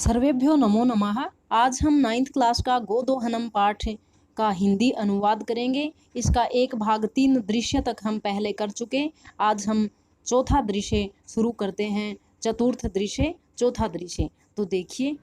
सर्वेभ्यो नमो नमः। आज हम 9th क्लास का गोदोहनम पाठ का हिंदी अनुवाद करेंगे। इसका एक भाग 3 दृश्य तक हम पहले कर चुके। आज हम चौथा दृश्य शुरू करते हैं। चतुर्थ दृश्य, चौथा दृश्य। तो देखिए,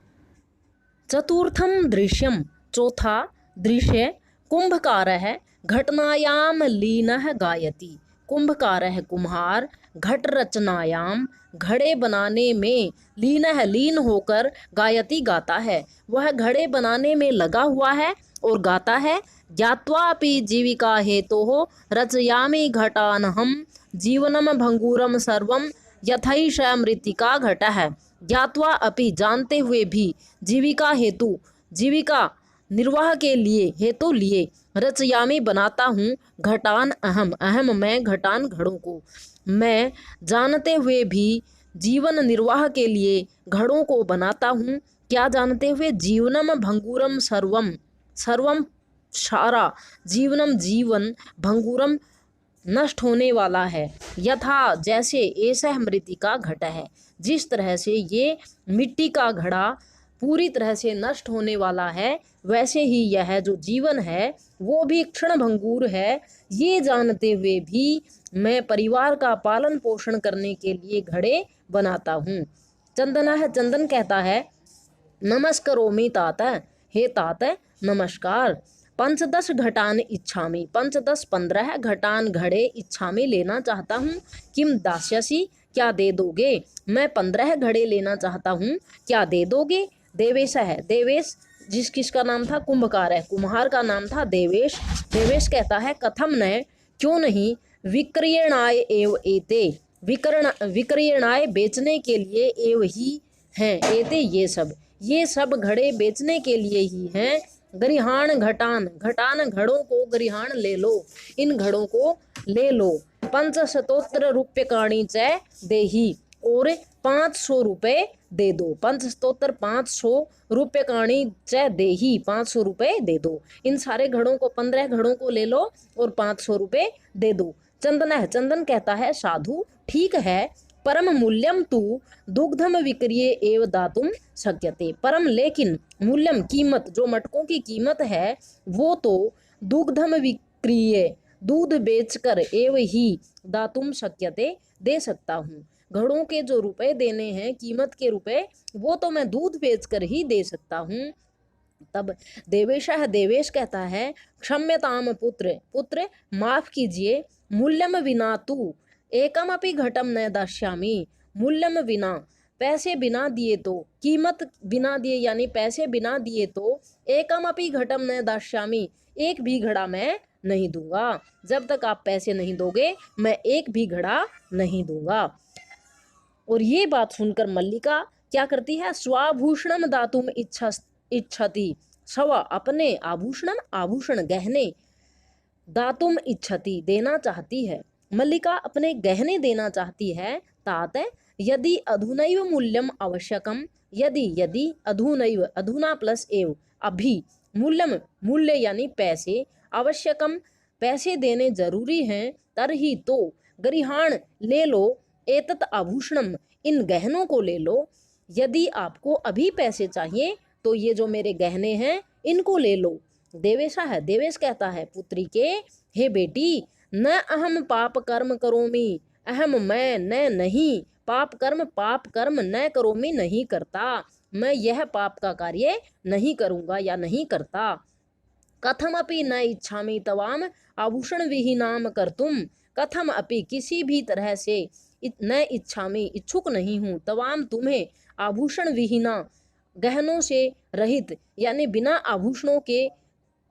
चतुर्थम दृश्यम, चौथा दृश्य। कुंभकारः घटनायाम लीनः गायति। कुंभकारः कुम्हार, घट रचनायाम घड़े बनाने में, लीनः लीन होकर, गायति गाता है। वह घड़े बनाने में लगा हुआ है और गाता है। ज्ञात्वापि जीविका हेतोः रचयामि घटानहं जीवनम भंगूरम सर्वम यथैष मृत्तिका घटः। ज्ञात्वा अपि जानते हुए भी, जीविका हेतु जीविका निर्वाह के लिए, हेतु लिए, रचयामी बनाता हूँ, घटान अहम अहम मैं, घटान घड़ों को, मैं जानते हुए भी जीवन निर्वाह के लिए घड़ों को बनाता हूँ। क्या जानते हुए? जीवनम भंगूरम सर्वम, सर्वम सारा, जीवनम जीवन, भंगूरम नष्ट होने वाला है, यथा जैसे, ऐसा मृत्तिका घट है, जिस तरह से ये मिट्टी का घड़ा पूरी तरह से नष्ट होने वाला है, वैसे ही यह जो जीवन है वो भी क्षण भंगूर है। ये जानते हुए भी मैं परिवार का पालन पोषण करने के लिए घड़े बनाता हूँ। चंदना है, चंदन कहता है, नमस्करोमि तात, हे तात नमस्कार। पंचदश घटान इच्छामि, पंचदश 15 घटान घड़े इच्छामि लेना चाहता हूँ। किम दास्यसि, क्या दे दोगे? मैं 15 घड़े लेना चाहता हूँ, क्या दे दोगे? देवेश है, देवेश किसका नाम था? कुंभकार है, कुम्हार का नाम था देवेश। देवेश कहता है, कथम न, क्यों नहीं, विक्रयणाय एव एते, विक्रयणाय बेचने के लिए, एव ही हैं, एते ये सब घड़े बेचने के लिए ही हैं। गरिहाण घटान, घटान घड़ों को, गरिहाण ले लो, इन घड़ों को ले लो। 500 रूप्यकाणि च देही, और 500 रुपये दे दो। 500 रूप्यकाणि च देही, 500 रुपये दे दो। इन सारे घड़ों को, 15 घड़ों को ले लो और 500 रुपये दे दो। चंदन है, चंदन कहता है, साधु ठीक है, परम मूल्यम तु दुग्धम विक्रिय एव दातुम शक्यते। परम लेकिन, मूल्यम कीमत, जो मटकों की कीमत है वो तो दुग्धम विक्रिय, दूध बेचकर, एव ही दातुम शक्यते, दे सकता हूँ। घड़ों के जो रुपए देने हैं, कीमत के रुपए, वो तो मैं दूध बेचकर ही दे सकता हूँ। तब देवेश कहता है, क्षम्यताम पुत्र, पुत्र माफ कीजिए, मूल्यम विना तू एकमपि घटम न दास्यामि। मूल्यम विना, पैसे बिना दिए तो, कीमत बिना दिए यानी पैसे बिना दिए तो, एकमपि घटम न दास्यामि, एक भी घड़ा मैं नहीं दूंगा। जब तक आप पैसे नहीं दोगे मैं एक भी घड़ा नहीं दूंगा। और ये बात सुनकर मल्लिका क्या करती है? स्वाभूषणम दातुम इच्छति, स्व अपने, आभूषणम आभूषण गहने, दातुम इच्छति देना चाहती है। मल्लिका अपने गहने देना चाहती है। तात यदि अधुनैव मूल्यम आवश्यकम, यदि अधुनैव, अधुना प्लस एव, अभी, मूल्यम मूल्य यानी पैसे, आवश्यकम पैसे देने जरूरी हैं, तरही तो, गरिहाण ले लो, एतत् आभूषणम इन गहनों को ले लो। यदि आपको अभी पैसे चाहिए तो ये जो मेरे गहने हैं इनको ले लो। देवेशा है, देवेश कहता है पुत्री के, हे बेटी, न अहम पाप कर्म करोमि, अहम मैं, न नहीं, पाप कर्म न करोमि नहीं करता, मैं यह पाप का कार्य नहीं करूँगा या नहीं करता। कथम अपि न इच्छामि तवाम आभूषण विहीनाम कर्तुम, कथम अपि किसी भी तरह से, न इच्छामि इच्छुक नहीं हूँ, तवाम तुम्हें, आभूषण विहीना गहनों से रहित यानी बिना आभूषणों के,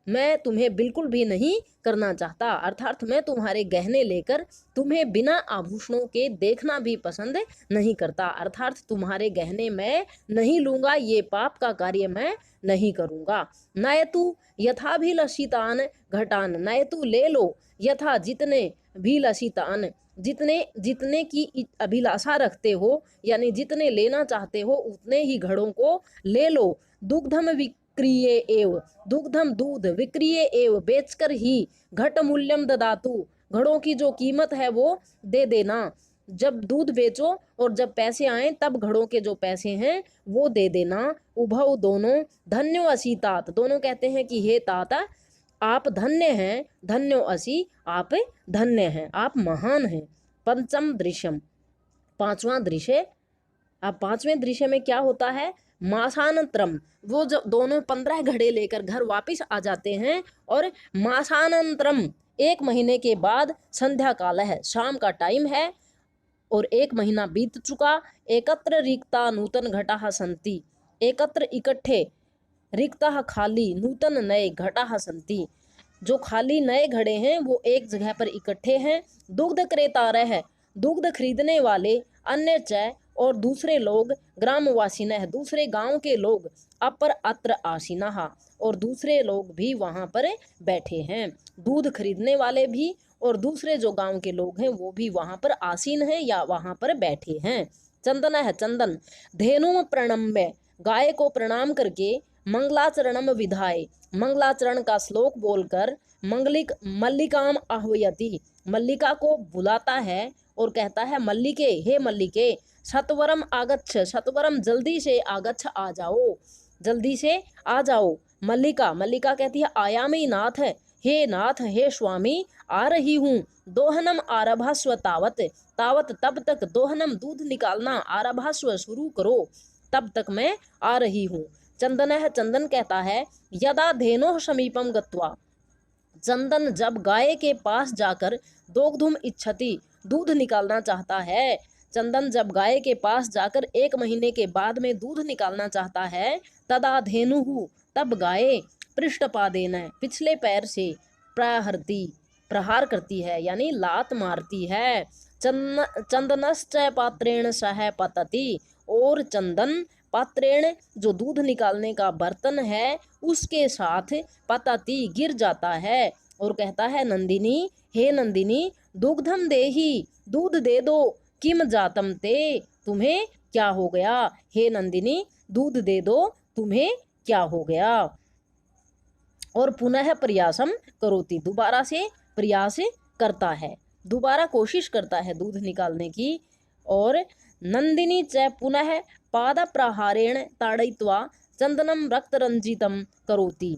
मैं तुम्हें बिल्कुल भी नहीं करना चाहता। अर्थात मैं तुम्हारे गहने लेकर तुम्हें बिना आभूषणों के देखना भी पसंद नहीं करता। अर्थात तुम्हारे गहने मैं नहीं लूँगा, ये पाप का कार्य मैं नहीं करूँगा। नयतु यथाभिलषितान घटान, नयतु ले लो, यथा जितने, भी लषितान जितने की अभिलाषा रखते हो यानी जितने लेना चाहते हो उतने ही घड़ों को ले लो। दुग्धम विक्रिय एव, दुग्धम दूध, विक्रिय एव बेचकर ही, घट मूल्यम ददातु घड़ों की जो कीमत है वो दे देना। जब दूध बेचो और जब पैसे आए तब घड़ों के जो पैसे हैं वो दे देना। उभव दोनों धन्यो असी तात, दोनों कहते हैं कि हे ताता आप धन्य हैं, धन्यो असी आप धन्य हैं, आप महान हैं। पंचम दृश्यम, पांचवा दृश्य। अब पांचवें दृश्य में क्या होता है, मासानंतरम, वो जब दोनों 15 घड़े लेकर घर वापस आ जाते हैं और मासानंतरम 1 महीने के बाद संध्या काल है, शाम का टाइम है और 1 महीना बीत चुका। एकत्र रिक्ता नूतन घटा संति, एकत्र इकट्ठे, रिक्ता खाली, नूतन नए, घटा संति जो खाली नए घड़े हैं वो एक जगह पर इकट्ठे हैं। दुग्ध क्रेतारह है, दुग्ध खरीदने वाले, अन्य चय और दूसरे लोग, ग्रामवासी न, दूसरे गांव के लोग, अपर अत्र आसीना, और दूसरे लोग भी वहां पर बैठे हैं। दूध खरीदने वाले भी और दूसरे जो गांव के लोग हैं वो भी वहां पर आसीन हैं या वहां पर बैठे हैं। चंदन है चंदन, धेनु प्रणम्य, गाय को प्रणाम करके, मंगलाचरणम विधाय, मंगलाचरण का श्लोक बोलकर, मल्लिकाम आह्वयति, मल्लिका को बुलाता है और कहता है मल्लिके, हे मल्लिके, सत्वरम आगच्छ, सत्वरम जल्दी से, आगच्छ आ जाओ, जल्दी से आ जाओ। मल्लिका, मल्लिका कहती है आयामी नाथ, हे नाथ, हे स्वामी, आ रही हूँ। दोहनम आरभास्व तावत, तावत तब तक, दोहनम दूध निकालना, आरभास्व शुरू करो, तब तक मैं आ रही हूँ। चंदन है, चंदन कहता है यदा धेनो समीपम गत्वा, चंदन जब गाय के पास जाकर, दोग्धुम इच्छति, दूध निकालना चाहता है, चंदन जब गाय के पास जाकर 1 महीने के बाद में दूध निकालना चाहता है, तदा धेनुहु, तब गाय, पृष्ठपादेन, पिछले पैर से, प्रहरती, प्रहार करती है यानी लात मारती है। चंदनश्च पात्रेण सह पतति, और चंदन पात्रेण जो दूध निकालने का बर्तन है उसके साथ, पतति गिर जाता है और कहता है नंदिनी, हे नंदिनी, दुग्धम देही, दूध दे दो, किम जातम ते, तुम्हें क्या हो गया, हे नंदिनी दूध दे दो, तुम्हें क्या हो गया। और पुनः प्रयासम करोति, दोबारा से प्रयास करता है, दोबारा कोशिश करता है दूध निकालने की। और नंदिनी च पुनः पाद प्रहारेण ताड़यित्वा चंदनम रक्त रंजितम करोति,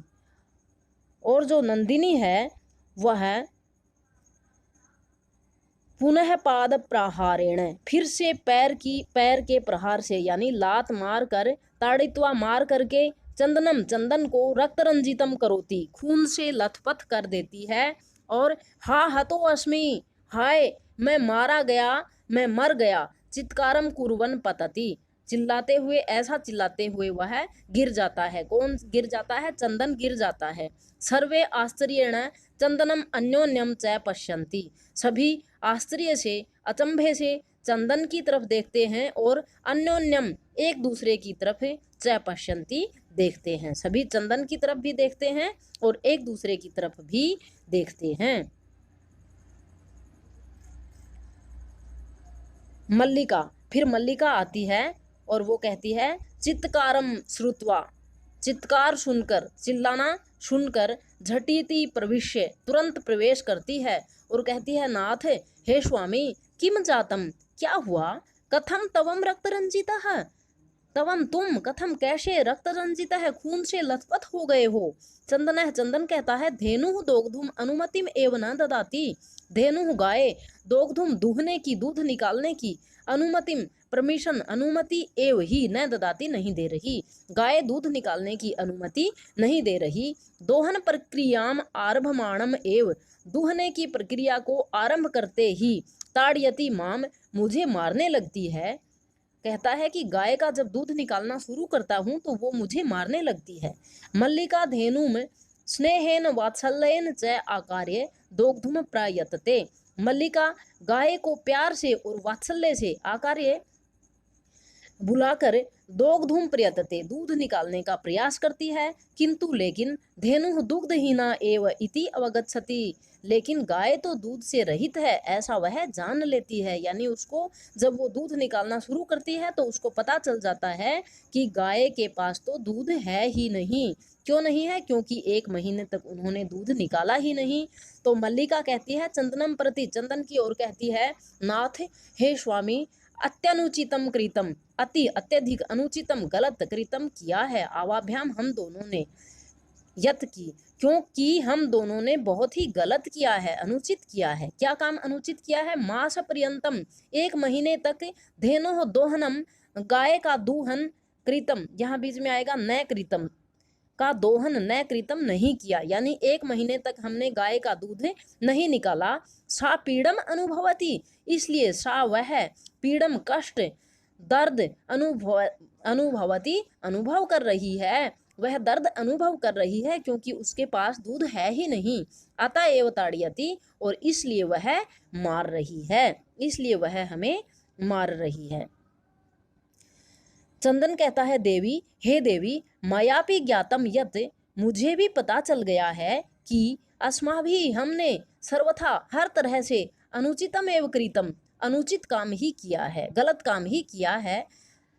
और जो नंदिनी है वह पुनः पाद प्रहारेण, फिर से पैर के प्रहार से यानी लात मार कर, ताड़ित्वा मार करके, चंदनम चंदन को, रक्त रंजितम करोति खून से लथपथ कर देती है। और हा हतो अस्मि, हाय मैं मारा गया, मैं मर गया, चित्कारम कुर्वन पतति, चिल्लाते हुए, ऐसा चिल्लाते हुए वह गिर जाता है। कौन गिर जाता है, चंदन गिर जाता है। सर्वे आश्चर्येण चंदनम अन्योन्यम च पश्यन्ति, सभी आश्चर्य से, अचंभे से चंदन की तरफ देखते हैं और अन्योन्यम एक दूसरे की तरफ च पश्यन्ति देखते हैं, सभी चंदन की तरफ भी देखते हैं और एक दूसरे की तरफ भी देखते हैं। मल्लिका, फिर मल्लिका आती है और वो कहती है चित्कारम श्रुत्वा, चित्कार सुनकर, चिल्लाना सुनकर, झटीति प्रविश्य, तुरंत प्रवेश करती है और कहती है नाथ, हे स्वामी, किम जातम, क्या हुआ, कथम तवम रक्त रंजितः, तवम तुम, कथम कैसे, रक्त रंजित है, खून से लथपथ हो गए हो। चंदन है, चंदन कहता है धेनु दोग्धुम अनुमतिम एव न ददाति, धेनु गाय, दोग्धुम दूहने की, दूध निकालने की, अनुमतिम परमिशन, अनुमति एव ही, न ददाती नहीं दे रही, गाय दूध निकालने की अनुमति नहीं दे रही। दोहन प्रक्रियाम आरभमाणम एव, दूहने की प्रक्रिया को आरंभ करते ही, ताड़यति माम, मुझे मारने लगती है। कहता है कि गाय का जब दूध निकालना शुरू करता हूँ तो वो मुझे मारने लगती है। मल्लिका धेनुम स्नेहेन वात्सल्येन च आकार्य दोग्धुम प्रायतते, मल्लिका गाय को प्यार से और वात्सल्य से, आकार्य बुलाकर, दोग्धुम प्रयतते, दूध निकालने का प्रयास करती है। किंतु लेकिन धेनु दुग्धहीना एव इति अवगच्छति, लेकिन गाय तो दूध से रहित है ऐसा वह जान लेती है। यानी उसको जब वो दूध निकालना शुरू करती है तो उसको पता चल जाता है कि गाय के पास तो दूध है ही नहीं। क्यों नहीं है? क्योंकि 1 महीने तक उन्होंने दूध निकाला ही नहीं। तो मल्लिका कहती है चंदनम प्रति, चंदन की ओर कहती है, नाथ हे स्वामी, अत्यनुचितम कृतम, अति अत्यधिक अनुचितम गलत कृतम किया है, आवाभ्याम हम दोनों ने, यत की, क्योंकि हम दोनों ने बहुत ही गलत किया है, अनुचित किया है। क्या काम अनुचित किया है? मास पर्यंतम, 1 महीने तक, धेनो दोहनम, गाय का दूहन, कृतम, यहाँ बीच में आएगा न कृतम, का दोहन न कृतम नहीं किया, यानी 1 महीने तक हमने गाय का दूध नहीं निकाला। सा पीड़म अनुभवती, इसलिए सा वह पीड़म कष्ट दर्द अनुभवती अनुभव कर रही है, वह दर्द अनुभव कर रही है क्योंकि उसके पास दूध है ही नहीं। अतएव ताड़यति, और इसलिए वह मार रही है, इसलिए वह हमें मार रही है। चंदन कहता है देवी, हे देवी, मयापि ज्ञातम यत्, मुझे भी पता चल गया है कि अस्माभि, हमने सर्वथा हर तरह से अनुचितम एव कृतम, अनुचित काम ही किया है, गलत काम ही किया है।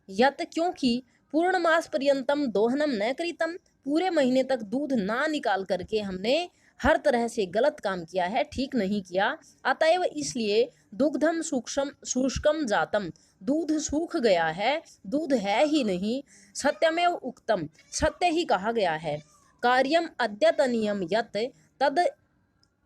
यत्, क्योंकि पूर्णमास पर्यंतम दोहनम न कृतम, पूरे महीने तक दूध ना निकाल करके हमने हर तरह से गलत काम किया है, ठीक नहीं किया। अतएव इसलिए दुग्धम शुष्कम जातम, दूध सूख गया है, दूध है ही नहीं। सत्यमेव उक्तम, सत्य ही कहा गया है। कार्यम अद्यतनीयम यत्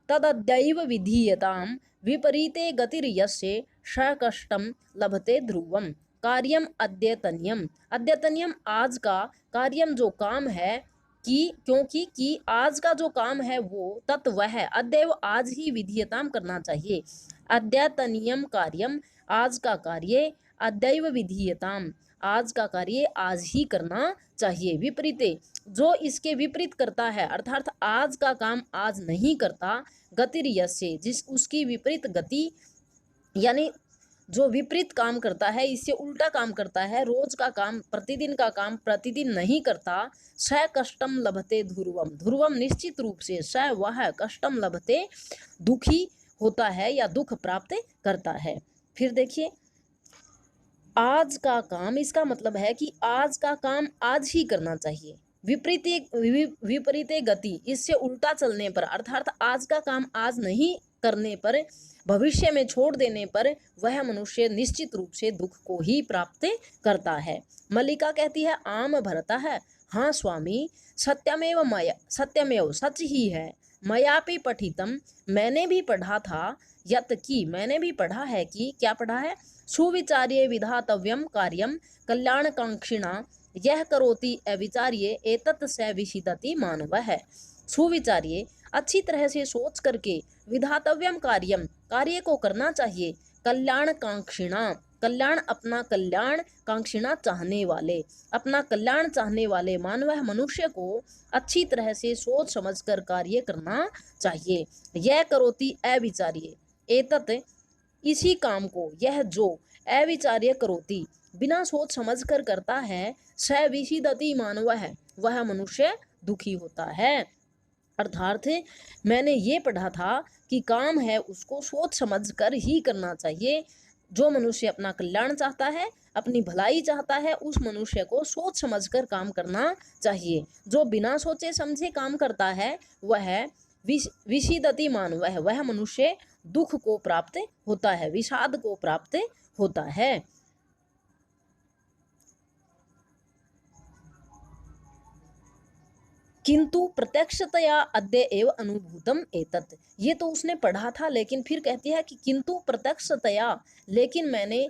तदद्यैव विधीयताम, विपरीते गतिर्यस्य स कष्टम लभते ध्रुवम। कार्यम अद्यतनियम, अद्यतनियम आज का, कार्यम जो काम है, क्योंकि आज का जो काम है वो तत् वह अद्यव आज ही विधीयताम करना चाहिए। अद्यतनियम कार्यम, आज का कार्य, अद्यव विधीयताम, आज का कार्य आज ही करना चाहिए। विपरीते, जो इसके विपरीत करता है, अर्थात आज का काम आज नहीं करता, गतिर्यस्य, जिस उसकी विपरीत गति, यानी जो विपरीत काम करता है, इससे उल्टा काम करता है, रोज का काम, प्रतिदिन का काम प्रतिदिन नहीं करता, स कष्टम लभते ध्रुवम, ध्रुवम निश्चित रूप से, स वह कष्टम लभते दुखी होता है या दुख प्राप्त करता है। फिर देखिए, आज का काम, इसका मतलब है कि आज का काम आज ही करना चाहिए। विपरीत गति, इससे उल्टा चलने पर, अर्थात आज का काम आज नहीं करने पर, भविष्य में छोड़ देने पर, वह मनुष्य निश्चित रूप से दुख को ही प्राप्त करता है। मल्लिका कहती है, आम भरता है, हाँ स्वामी, सत्यमेव सच ही है, मयापि पठितम, मैंने भी पढ़ा था, यत की, मैंने भी पढ़ा है कि, क्या पढ़ा है? सुविचार्य विधातव्यम कार्यम कल्याणकांक्षिणा, यह करोति अविचार्य एतत् स विषिदति मानवः। सुविचार्य, अच्छी तरह से सोच करके, विधातव्यम कार्यम, कार्य को करना चाहिए, कल्याणकांक्षिणा, कल्याण, अपना कल्याण, कांक्षिणा चाहने वाले, अपना कल्याण चाहने वाले मानव मनुष्य को अच्छी तरह से सोच समझकर कार्य करना चाहिए। यह करोति अविचार्य, एतत्, इसी काम को, यह जो, अविचार्य करोति, बिना सोच समझ कर करता है, स विषिदति मानव है, वह मनुष्य दुखी होता है। अर्थात मैंने ये पढ़ा था कि काम है उसको सोच समझ कर ही करना चाहिए। जो मनुष्य अपना कल्याण चाहता है, अपनी भलाई चाहता है, उस मनुष्य को सोच समझकर काम करना चाहिए। जो बिना सोचे समझे काम करता है वह विषिदति मानव है, वह मनुष्य दुख को प्राप्त होता है, विषाद को प्राप्त होता है। किंतु प्रत्यक्षतया अद्य एव अनुभूतम एतत्, ये तो उसने पढ़ा था, लेकिन फिर कहती है कि किंतु प्रत्यक्षतया, लेकिन मैंने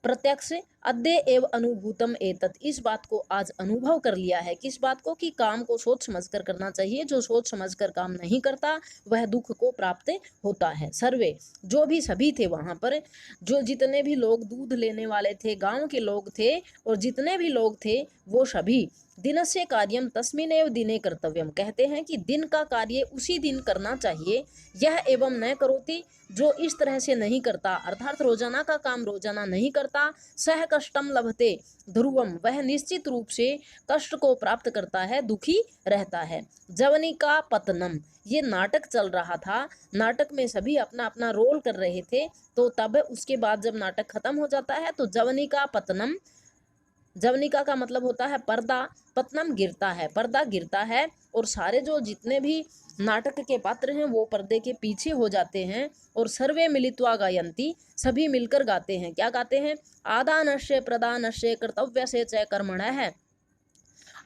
प्रत्यक्ष, अद्य एव अनुभूतम एतत्, इस बात को आज अनुभव कर लिया है। किस बात को? कि काम को सोच समझकर करना चाहिए, जो सोच समझकर काम नहीं करता वह दुख को प्राप्त होता है। सर्वे, जो भी सभी थे वहाँ पर, जो जितने भी लोग दूध लेने वाले थे, गांव के लोग थे, और जितने भी लोग थे वो सभी, दिनस्य कार्यम तस्मिनेव दिने कर्तव्यम, कहते हैं कि दिन का कार्य उसी दिन करना चाहिए। यह एवं न करोति, जो इस तरह से नहीं करता, अर्थात रोजाना का काम रोजाना नहीं करता, सह कष्टम लभते ध्रुवम, वह निश्चित रूप से कष्ट को प्राप्त करता है, दुखी रहता है। जवनिका पतनम, ये नाटक चल रहा था, नाटक में सभी अपना अपना रोल कर रहे थे, तो तब उसके बाद जब नाटक खत्म हो जाता है तो जवनिका पतनम, जवनिका का मतलब होता है पर्दा, पतनम गिरता है, पर्दा गिरता है, और सारे जो जितने भी नाटक के पात्र हैं वो पर्दे के पीछे हो जाते हैं, और सर्वे मिलित्वा गायन्ति, सभी मिलकर गाते हैं। क्या गाते हैं? आदानस्य प्रदानस्य कर्तव्य से च कर्मणः है।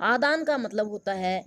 आदान का मतलब होता है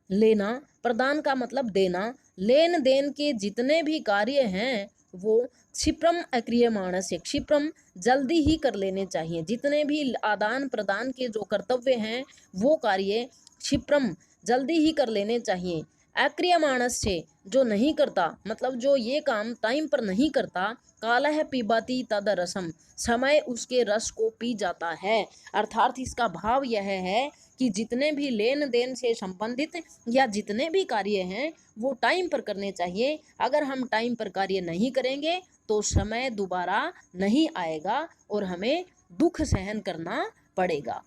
लेना, प्रदान का मतलब देना, लेन देन के जितने भी कार्य हैं वो क्षिप्रम अक्रियमाणस्य, क्षिप्रम जल्दी ही कर लेने चाहिए। जितने भी आदान प्रदान के जो कर्तव्य हैं वो कार्य क्षिप्रम जल्दी ही कर लेने चाहिए। अक्रियमाणस्य, जो नहीं करता, मतलब जो ये काम टाइम पर नहीं करता, कालः पिबति तद रसम, समय उसके रस को पी जाता है। अर्थात इसका भाव यह है कि जितने भी लेन देन से संबंधित या जितने भी कार्य हैं वो टाइम पर करने चाहिए। अगर हम टाइम पर कार्य नहीं करेंगे तो समय दोबारा नहीं आएगा और हमें दुख सहन करना पड़ेगा।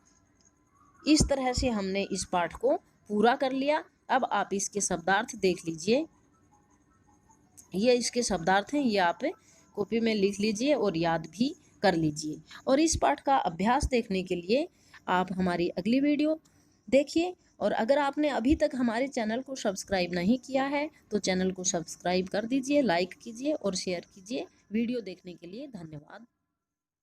इस तरह से हमने इस पाठ को पूरा कर लिया। अब आप इसके शब्दार्थ देख लीजिए। ये इसके शब्दार्थ हैं, ये आप कॉपी में लिख लीजिए और याद भी कर लीजिए। और इस पाठ का अभ्यास देखने के लिए आप हमारी अगली वीडियो देखिए। और अगर आपने अभी तक हमारे चैनल को सब्सक्राइब नहीं किया है तो चैनल को सब्सक्राइब कर दीजिए, लाइक कीजिए और शेयर कीजिए। वीडियो देखने के लिए धन्यवाद।